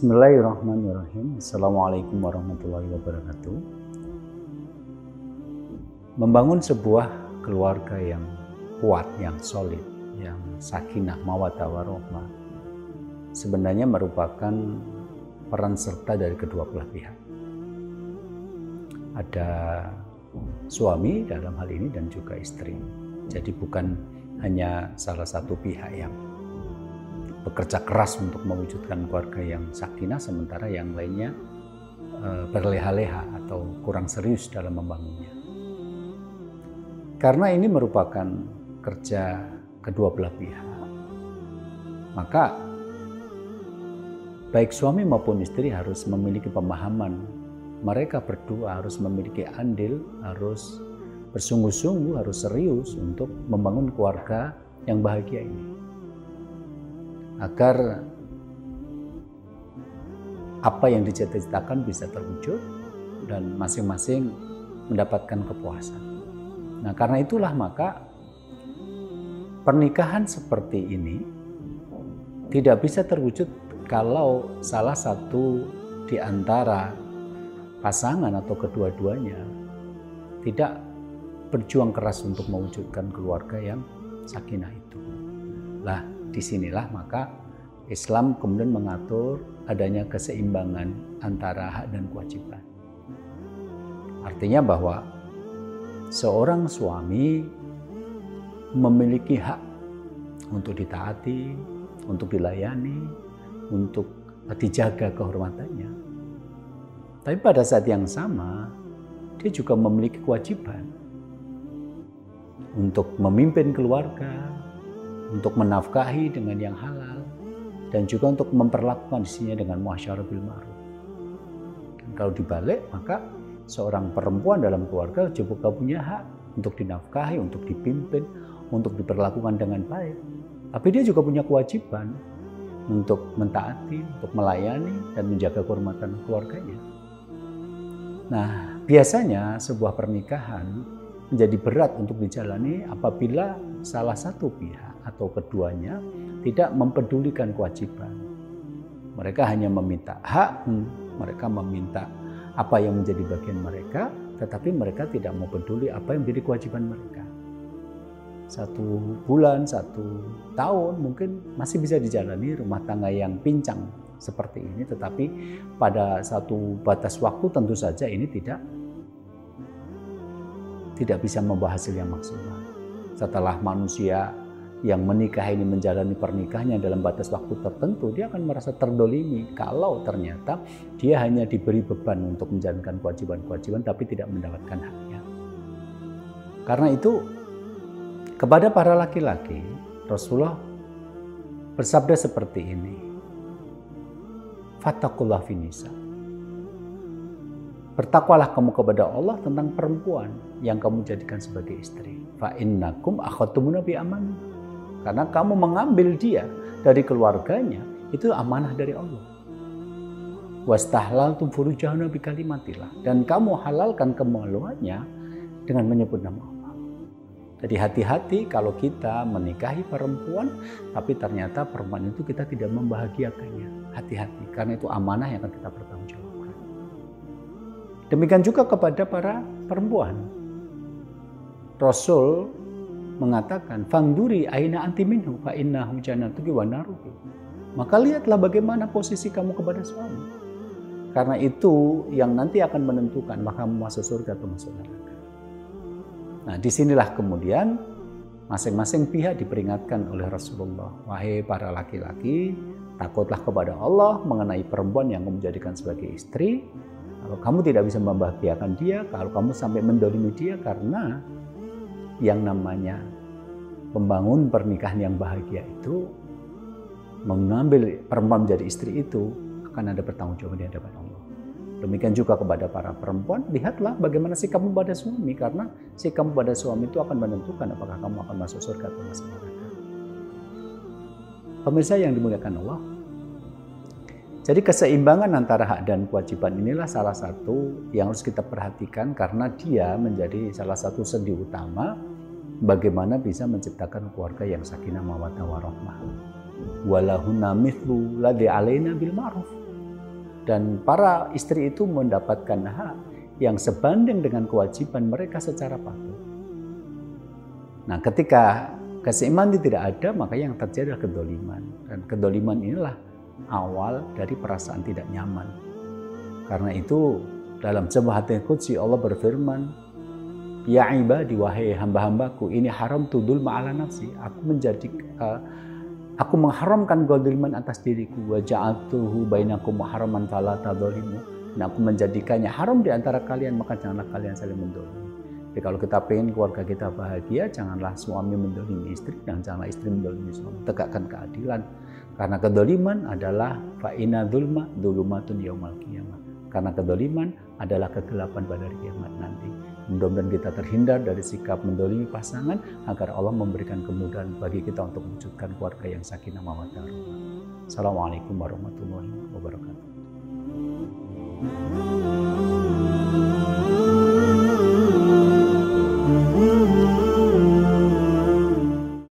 Bismillahirrahmanirrahim. Assalamualaikum warahmatullahi wabarakatuh. Membangun sebuah keluarga yang kuat, yang solid, yang sakinah, mawaddah warahmah sebenarnya merupakan peran serta dari kedua belah pihak. Ada suami dalam hal ini dan juga istri. Jadi bukan hanya salah satu pihak yang bekerja keras untuk mewujudkan keluarga yang sakinah, sementara yang lainnya berleha-leha atau kurang serius dalam membangunnya. Karena ini merupakan kerja kedua belah pihak, maka baik suami maupun istri harus memiliki pemahaman. Mereka berdua harus memiliki andil, harus bersungguh-sungguh, harus serius untuk membangun keluarga yang bahagia ini. Agar apa yang dicita-citakan bisa terwujud dan masing-masing mendapatkan kepuasan. Nah, karena itulah maka pernikahan seperti ini tidak bisa terwujud kalau salah satu di antara pasangan atau kedua-duanya tidak berjuang keras untuk mewujudkan keluarga yang sakinah itu. Lah, disinilah maka Islam kemudian mengatur adanya keseimbangan antara hak dan kewajiban. Artinya bahwa seorang suami memiliki hak untuk ditaati, untuk dilayani, untuk dijaga kehormatannya. Tapi pada saat yang sama, dia juga memiliki kewajiban untuk memimpin keluarga, untuk menafkahi dengan yang halal, dan juga untuk memperlakukan isinya dengan muasyarah bil ma'ruf. Kalau dibalik, maka seorang perempuan dalam keluarga juga punya hak untuk dinafkahi, untuk dipimpin, untuk diperlakukan dengan baik. Tapi dia juga punya kewajiban untuk mentaati, untuk melayani, dan menjaga kehormatan keluarganya. Nah, biasanya sebuah pernikahan menjadi berat untuk dijalani apabila salah satu pihak atau keduanya tidak mempedulikan kewajiban. Mereka hanya meminta hak, mereka meminta apa yang menjadi bagian mereka, tetapi mereka tidak mau peduli apa yang menjadi kewajiban mereka. 1 bulan, 1 tahun mungkin masih bisa dijalani rumah tangga yang pincang seperti ini, tetapi pada satu batas waktu tentu saja ini tidak bisa membawa hasil yang maksimal. Setelah manusia yang menikah ini menjalani pernikahannya dalam batas waktu tertentu, dia akan merasa terdolimi kalau ternyata dia hanya diberi beban untuk menjalankan kewajiban-kewajiban tapi tidak mendapatkan haknya. Karena itu kepada para laki-laki Rasulullah bersabda seperti ini, fattaqullah finisa. Bertakwalah kamu kepada Allah tentang perempuan yang kamu jadikan sebagai istri. Fa innakum akhadtumuna bi aman. Karena kamu mengambil dia dari keluarganya, itu amanah dari Allah. Wastahlaltum furujahunna bi kalimatillah. Dan kamu halalkan kemaluannya dengan menyebut nama Allah. Jadi hati-hati kalau kita menikahi perempuan, tapi ternyata perempuan itu kita tidak membahagiakannya. Hati-hati, karena itu amanah yang akan kita pertanggungjawabkan. Demikian juga kepada para perempuan. Rasul mengatakan, "Fangduri aina anti minhu fa innahu jannatuki wa naruki." Maka lihatlah bagaimana posisi kamu kepada suami. Karena itu yang nanti akan menentukan maka kamu masuk surga atau masuk neraka. Nah, disinilah kemudian masing-masing pihak diperingatkan oleh Rasulullah, wahai para laki-laki, takutlah kepada Allah mengenai perempuan yang kamu jadikan sebagai istri. Kalau kamu tidak bisa membahagiakan dia, kalau kamu sampai mendolimi dia, karena yang namanya membangun pernikahan yang bahagia itu, mengambil perempuan menjadi istri itu akan ada pertanggungjawaban di hadapan Allah. Demikian juga kepada para perempuan, lihatlah bagaimana sikapmu pada suami, karena sikapmu pada suami itu akan menentukan apakah kamu akan masuk surga atau masuk neraka. Pemirsa yang dimuliakan Allah, jadi keseimbangan antara hak dan kewajiban inilah salah satu yang harus kita perhatikan, karena dia menjadi salah satu sendi utama bagaimana bisa menciptakan keluarga yang sakinah mawaddah warahmah. Walahunna mithlu ladzi alaina bil ma'ruf. Dan para istri itu mendapatkan hak yang sebanding dengan kewajiban mereka secara patuh. Nah, ketika keseimbangan tidak ada, maka yang terjadi adalah kedoliman. Dan kedoliman inilah awal dari perasaan tidak nyaman. Karena itu dalam sebuah hadits qudsi Allah berfirman, "Ya ibadi, wahai hamba-hambaku, ini haram tudul ma'ala nafsi." Aku mengharamkan kedoliman atas diriku. Wa ja'altuhu bainakum muharraman fala tadzalimu. Dan aku menjadikannya haram di antara kalian, maka janganlah kalian saling mendolimi. Jadi kalau kita pengen keluarga kita bahagia, janganlah suami mendolimi istri dan janganlah istri mendolimi suami. Tegakkan keadilan. Karena kedoliman adalah fa'ina dzulma dzulumatun yaumal qiyamah. Karena kedoliman adalah kegelapan pada hari kiamat nanti. Mudah-mudahan kita terhindar dari sikap mendolimi pasangan agar Allah memberikan kemudahan bagi kita untuk mewujudkan keluarga yang sakinah mawaddah warahmah. Assalamualaikum warahmatullahi wabarakatuh.